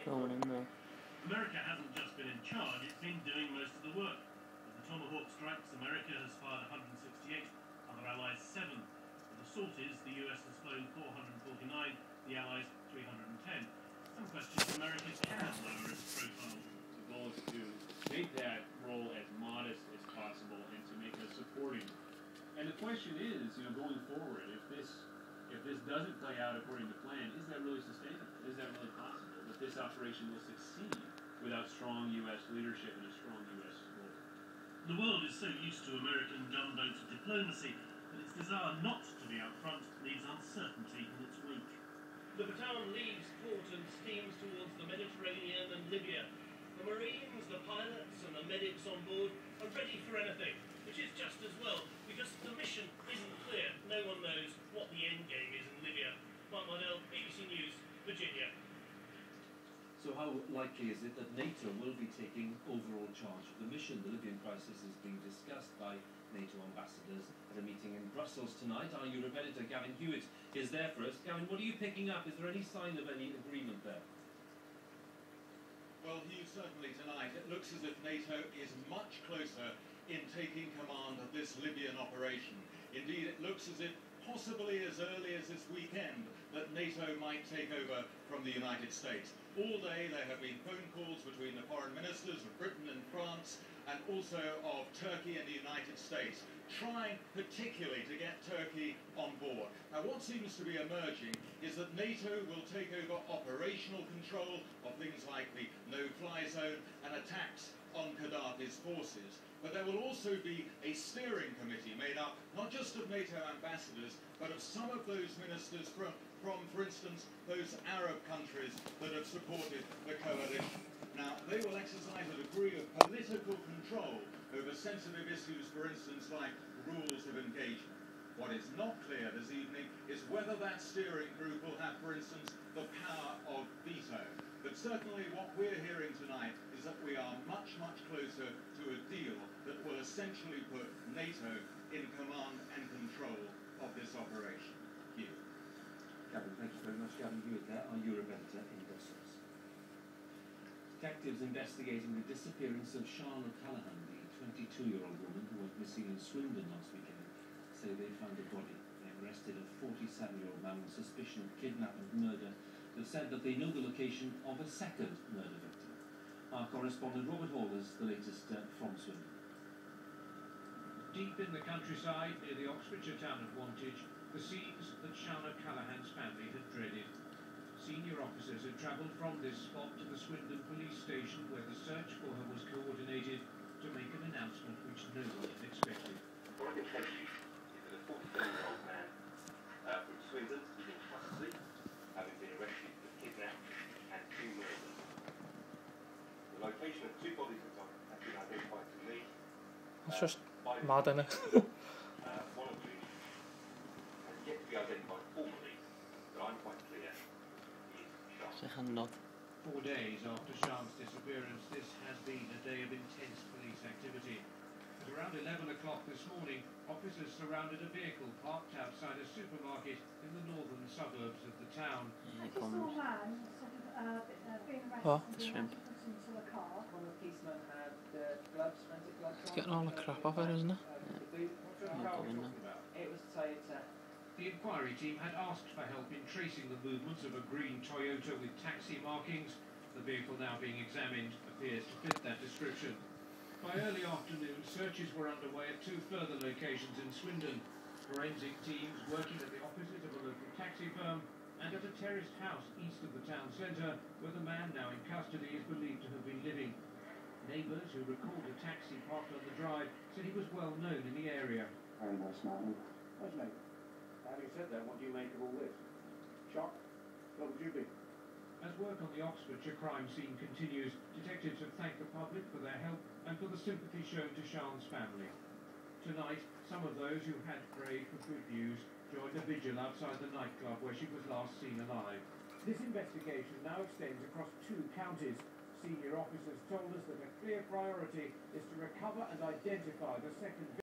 Going in there. America hasn't just been in charge, it's been doing most of the work. With the Tomahawk strikes, America has fired 168, other allies 7. With the sorties, the US has flown 449, the allies 310. Some question if America can lower its profile. The goal is to make that role as modest as possible and to make us supporting. And the question is, going forward, if this doesn't play out according to plan, is that really sustainable? Is that really possible? That this operation will succeed without strong U.S. leadership and a strong U.S. role? The world is so used to American gunboat diplomacy that its desire not to be out front leaves uncertainty in its wake. The Bataan leaves port and steams towards the Mediterranean and Libya. The Marines, the pilots and the medics on board are ready for anything, which is just as well, because the mission isn't clear. No one knows what the end game is in Libya. Mark Mardell, BBC News, Virginia. So how likely is it that NATO will be taking overall charge of the mission? The Libyan crisis is being discussed by NATO ambassadors at a meeting in Brussels tonight. Our Europe editor, Gavin Hewitt, is there for us. Gavin, what are you picking up? Is there any sign of any agreement there? Well, Hugh, certainly tonight it looks as if NATO is much closer in taking command of this Libyan operation. Indeed, it looks as if possibly as early as this weekend that NATO might take over from the United States. All day there have been phone calls between the foreign ministers of Britain and France and also of Turkey and the United States, trying particularly to get Turkey on board. Now, what seems to be emerging is that NATO will take over operational control of things like the no-fly zone and attacks on Gaddafi's forces. But there will also be a steering committee made up not just of NATO ambassadors, but of some of those ministers from, for instance, those Arab countries that have supported the coalition. Now, they will exercise a degree of political control over sensitive issues, for instance, like rules of engagement. What is not clear this evening is whether that steering group will have, for instance, the power of veto. But certainly what we're hearing tonight is that we are much, much closer to a deal that will essentially put NATO in command and control of this operation. Hugh. Gavin, thank you very much. Gavin Hewitt there, our Europe editor in Brussels. Detectives investigating the disappearance of Sian O'Callaghan, the 22-year-old woman who went missing in Swindon last weekend, say they found a body. They arrested a 47-year-old man on suspicion of kidnapping and murder. They've said that they know the location of a second murder victim. Our correspondent Robert Hall has the latest from Swindon. Deep in the countryside near the Oxfordshire town of Wantage, the scenes that Sian O'Callaghan's family had dreaded. Senior officers had travelled from this spot to the Swindon police station where the search for her was coordinated to make an announcement which no one had expected. What I can tell you is that a 47-year-old man from Swindon is in custody, having been arrested for kidnapping and 2 murders. The location of 2 bodies have been identified to me. It's just mad, innit? One of which has yet to be identified formally, but I'm quite clear is Sian. 4 days after Sian's disappearance, this has been a day of intense police activity. At around 11 o'clock this morning, officers surrounded a vehicle parked outside a supermarket in the northern suburbs of the town. I just saw a man being arrested What? and Shrimp. put into a car. One of the policemen had gloves, forensic gloves. It's getting all the crap off it, isn't it? It was Toyota. The inquiry team had asked for help in tracing the movements of a green Toyota with taxi markings. The vehicle now being examined appears to fit that description. By early afternoon, searches were underway at 2 further locations in Swindon. Forensic teams working at the offices of a local taxi firm and at a terraced house east of the town centre, where the man now in custody is believed to have been living. Neighbours who recalled a taxi parked on the drive said he was well known in the area. Very nice man. Nice mate. Having said that, what do you make of all this? Shocked? What would you be? As work on the Oxfordshire crime scene continues, detectives have thanked the public for their help and for the sympathy shown to Sian's family. Tonight, some of those who had prayed for good news joined a vigil outside the nightclub where she was last seen alive. This investigation now extends across 2 counties. Senior officers told us that a clear priority is to recover and identify the second victim.